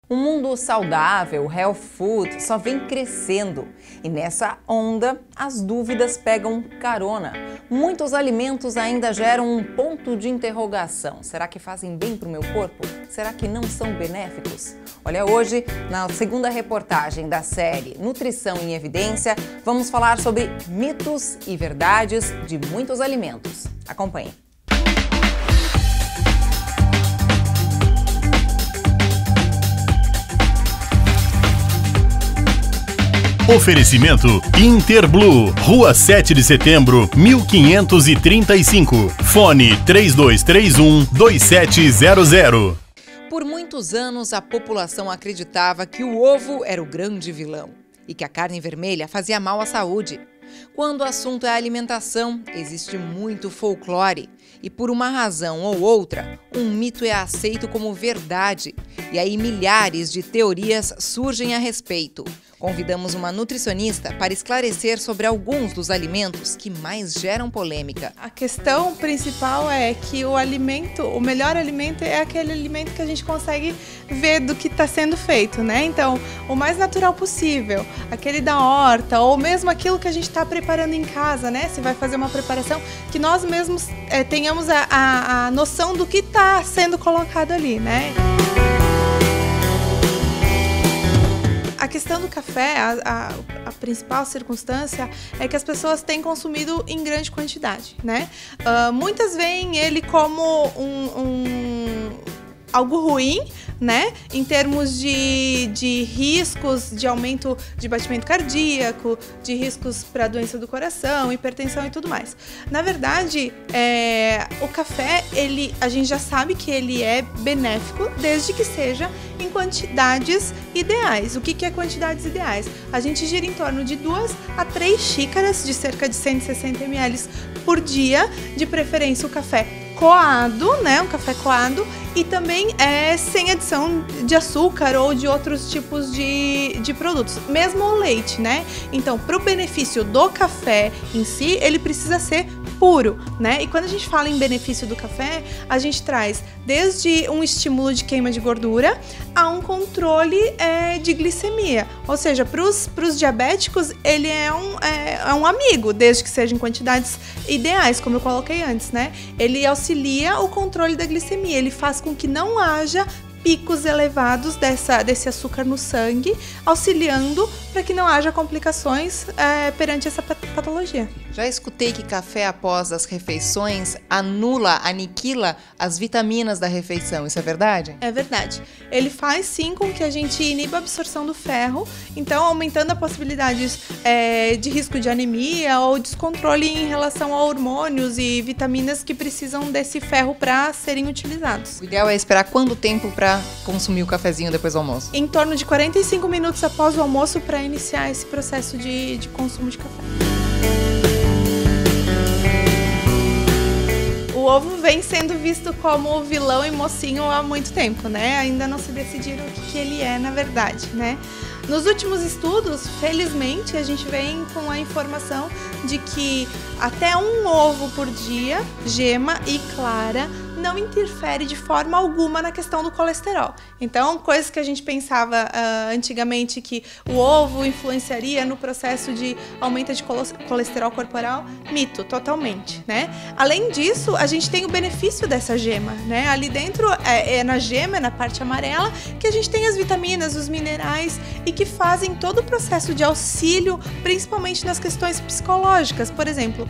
O mundo saudável, health food, só vem crescendo. E nessa onda, as dúvidas pegam carona. Muitos alimentos ainda geram um ponto de interrogação. Será que fazem bem para o meu corpo? Será que não são benéficos? Olha, hoje, na segunda reportagem da série Nutrição em Evidência, vamos falar sobre mitos e verdades de muitos alimentos. Acompanhe. Oferecimento Interblu, Rua 7 de Setembro, 1535. Fone 3231-2700. Por muitos anos, a população acreditava que o ovo era o grande vilão e que a carne vermelha fazia mal à saúde. Quando o assunto é alimentação, existe muito folclore e, por uma razão ou outra, um mito é aceito como verdade. E aí milhares de teorias surgem a respeito. Convidamos uma nutricionista para esclarecer sobre alguns dos alimentos que mais geram polêmica. A questão principal é que o melhor alimento é aquele alimento que a gente consegue ver do que está sendo feito, né? Então, o mais natural possível, aquele da horta, ou mesmo aquilo que a gente está preparando em casa, né? Se vai fazer uma preparação, que nós mesmos tenhamos a noção do que está sendo colocado ali, né? A questão do café, a principal circunstância é que as pessoas têm consumido em grande quantidade, né? Muitas veem ele como algo ruim, né? Em termos de riscos de aumento de batimento cardíaco, de riscos para doença do coração, hipertensão e tudo mais. Na verdade, o café, a gente já sabe que ele é benéfico desde que seja em quantidades ideais. O que é quantidades ideais? A gente gira em torno de 2 a 3 xícaras de cerca de 160 ml por dia, de preferência o café coado, né? Um café coado, e também sem adição de açúcar ou de outros tipos de produtos, mesmo o leite, né? Então, para o benefício do café em si, ele precisa ser puro, né? E quando a gente fala em benefício do café, a gente traz desde um estímulo de queima de gordura a um controle de glicemia. Ou seja, para os diabéticos, ele é um amigo, desde que seja em quantidades ideais, como eu coloquei antes, né? Ele auxilia o controle da glicemia, ele faz com que não haja picos elevados desse açúcar no sangue, auxiliando para que não haja complicações perante essa patologia. Já escutei que café após as refeições aniquila as vitaminas da refeição. Isso é verdade? É verdade. Ele faz sim com que a gente iniba a absorção do ferro, então aumentando a possibilidade de risco de anemia ou descontrole em relação a hormônios e vitaminas que precisam desse ferro para serem utilizados. O ideal é esperar quanto tempo para consumir o cafezinho depois do almoço? Em torno de 45 minutos após o almoço para iniciar esse processo de consumo de café. O ovo vem sendo visto como vilão e mocinho há muito tempo, né? Ainda não se decidiram o que ele é na verdade, né? Nos últimos estudos, felizmente, a gente vem com a informação de que até um ovo por dia, gema e clara, não interfere de forma alguma na questão do colesterol. Então, coisas que a gente pensava antigamente que o ovo influenciaria no processo de aumento de colesterol corporal, mito, totalmente, né? Além disso, a gente tem o benefício dessa gema, né? Ali dentro, na gema, na parte amarela, que a gente tem as vitaminas, os minerais e que fazem todo o processo de auxílio, principalmente nas questões psicológicas. Por exemplo,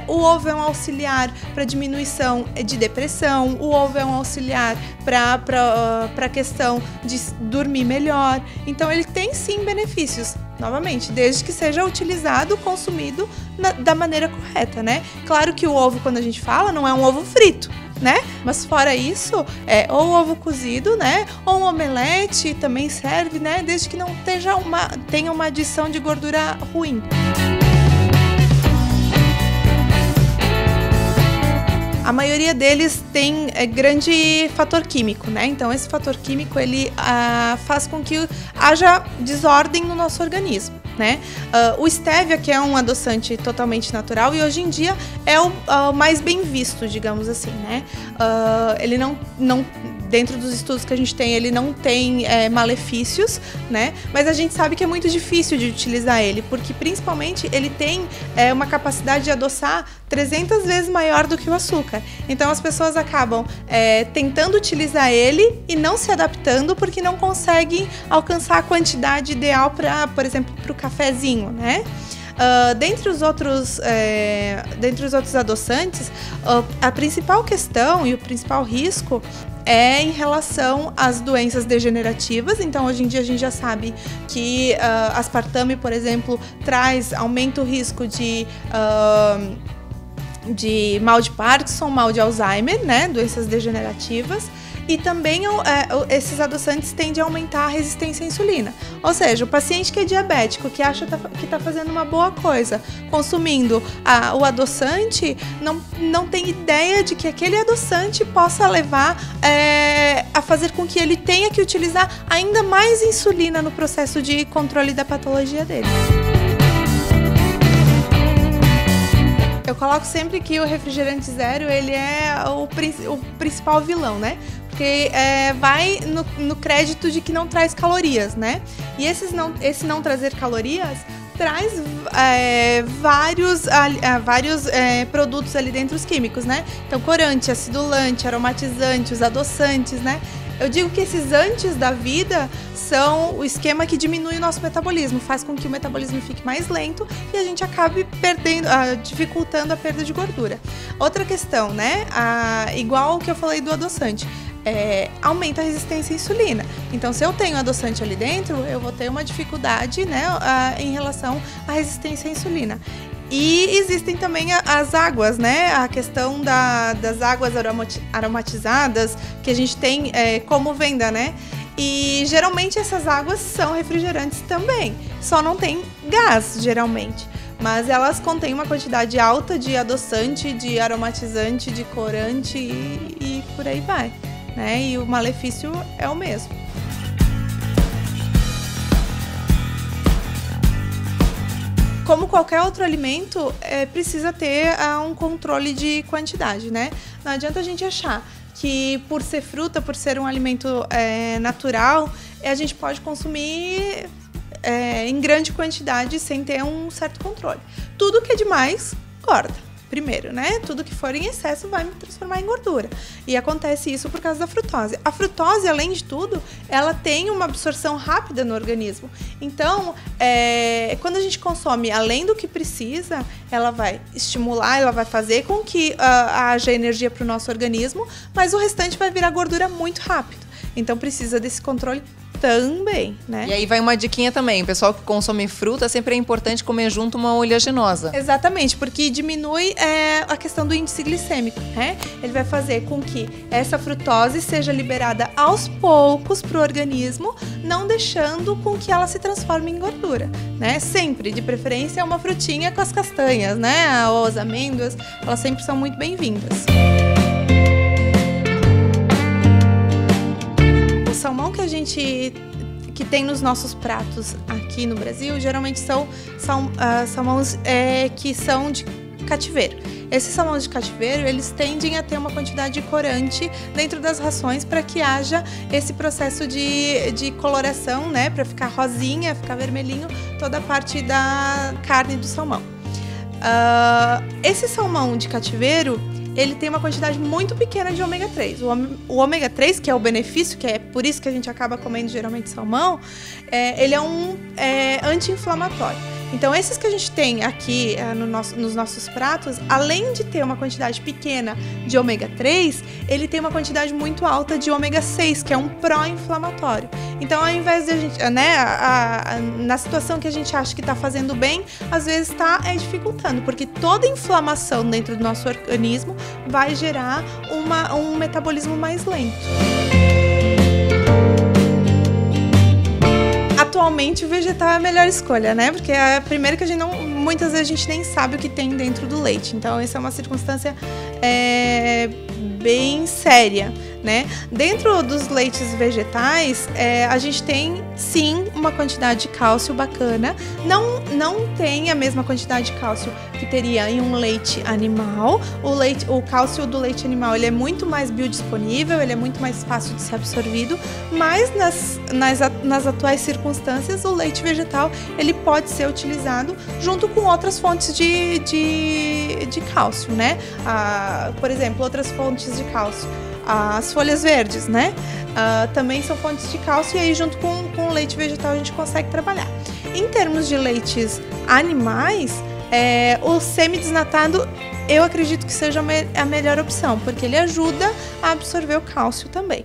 o ovo é um auxiliar para diminuição de depressão, o ovo é um auxiliar para a questão de dormir melhor. Então, ele tem sim benefícios, novamente, desde que seja utilizado, consumido da maneira correta, né? Claro que o ovo, quando a gente fala, não é um ovo frito, né? Mas fora isso, ou ovo cozido, né? Ou um omelete também serve, né? Desde que não tenha uma adição de gordura ruim. A maioria deles tem grande fator químico, né? Então, esse fator químico, ele faz com que haja desordem no nosso organismo. né? O stevia, que é um adoçante totalmente natural e hoje em dia é o mais bem visto, digamos assim, né? Ele não dentro dos estudos que a gente tem, ele não tem malefícios, né? Mas a gente sabe que é muito difícil de utilizar ele, porque principalmente ele tem uma capacidade de adoçar 300 vezes maior do que o açúcar. Então as pessoas acabam tentando utilizar ele e não se adaptando porque não conseguem alcançar a quantidade ideal para, por exemplo, para o cafezinho, né? Dentre os outros adoçantes, a principal questão e o principal risco é em relação às doenças degenerativas. Então, hoje em dia, a gente já sabe que aspartame, por exemplo, aumenta o risco de mal de Parkinson, mal de Alzheimer, né? Doenças degenerativas. E também esses adoçantes tendem a aumentar a resistência à insulina. Ou seja, o paciente que é diabético, que acha que está fazendo uma boa coisa, consumindo o adoçante, não tem ideia de que aquele adoçante possa levar a fazer com que ele tenha que utilizar ainda mais insulina no processo de controle da patologia dele. Eu coloco sempre que o refrigerante zero, ele é o principal vilão, né? Porque vai no crédito de que não traz calorias, né? E esse não trazer calorias traz vários produtos ali dentro, os químicos, né? Então, corante, acidulante, aromatizante, os adoçantes, né? Eu digo que esses antes da vida são o esquema que diminui o nosso metabolismo, faz com que o metabolismo fique mais lento e a gente acabe dificultando a perda de gordura. Outra questão, né? Igual o que eu falei do adoçante. Aumenta a resistência à insulina. Então, se eu tenho adoçante ali dentro, eu vou ter uma dificuldade, né, em relação à resistência à insulina. E existem também as águas, né? A questão das águas aromatizadas que a gente tem como venda, né? E geralmente essas águas são refrigerantes também, só não tem gás, geralmente. Mas elas contêm uma quantidade alta de adoçante, de aromatizante, de corante e por aí vai, né? E o malefício é o mesmo. Como qualquer outro alimento, precisa ter um controle de quantidade, né? Não adianta a gente achar que por ser fruta, por ser um alimento natural, a gente pode consumir em grande quantidade sem ter um certo controle. Tudo que é demais, engorda. Primeiro, né? Tudo que for em excesso vai me transformar em gordura. E acontece isso por causa da frutose. A frutose, além de tudo, ela tem uma absorção rápida no organismo. Então, quando a gente consome além do que precisa, ela vai estimular, ela vai fazer com que haja energia para o nosso organismo, mas o restante vai virar gordura muito rápido. Então, precisa desse controle também, né? E aí vai uma diquinha também, o pessoal que consome fruta, sempre é importante comer junto uma oleaginosa. Exatamente, porque diminui a questão do índice glicêmico, né? Ele vai fazer com que essa frutose seja liberada aos poucos para o organismo, não deixando com que ela se transforme em gordura, né? Sempre, de preferência, uma frutinha com as castanhas, né? Ou as amêndoas, elas sempre são muito bem-vindas. O salmão que tem nos nossos pratos aqui no Brasil, geralmente são salmões que são de cativeiro. Esses salmões de cativeiro, eles tendem a ter uma quantidade de corante dentro das rações para que haja esse processo de coloração, né? Para ficar rosinha, ficar vermelhinho, toda a parte da carne do salmão. Esse salmão de cativeiro, ele tem uma quantidade muito pequena de ômega 3. O ômega 3, que é o benefício, que é por isso que a gente acaba comendo geralmente salmão, ele é um anti-inflamatório. Então, esses que a gente tem aqui nos nossos pratos, além de ter uma quantidade pequena de ômega 3, ele tem uma quantidade muito alta de ômega 6, que é um pró-inflamatório. Então, ao invés de a gente, na situação que a gente acha que está fazendo bem, às vezes está dificultando, porque toda inflamação dentro do nosso organismo vai gerar um metabolismo mais lento. Atualmente o vegetal é a melhor escolha, né? Porque primeiro que muitas vezes a gente nem sabe o que tem dentro do leite. Então essa é uma circunstância bem séria, né? Dentro dos leites vegetais, a gente tem sim uma quantidade de cálcio bacana. Não tem a mesma quantidade de cálcio que teria em um leite animal. O cálcio do leite animal ele é muito mais biodisponível, ele é muito mais fácil de ser absorvido, mas nas atuais circunstâncias o leite vegetal ele pode ser utilizado junto com outras fontes de cálcio, né? Por exemplo, outras fontes de cálcio, as folhas verdes, né? Também são fontes de cálcio e aí junto com o leite vegetal a gente consegue trabalhar. Em termos de leites animais, o semidesnatado eu acredito que seja a melhor opção, porque ele ajuda a absorver o cálcio também.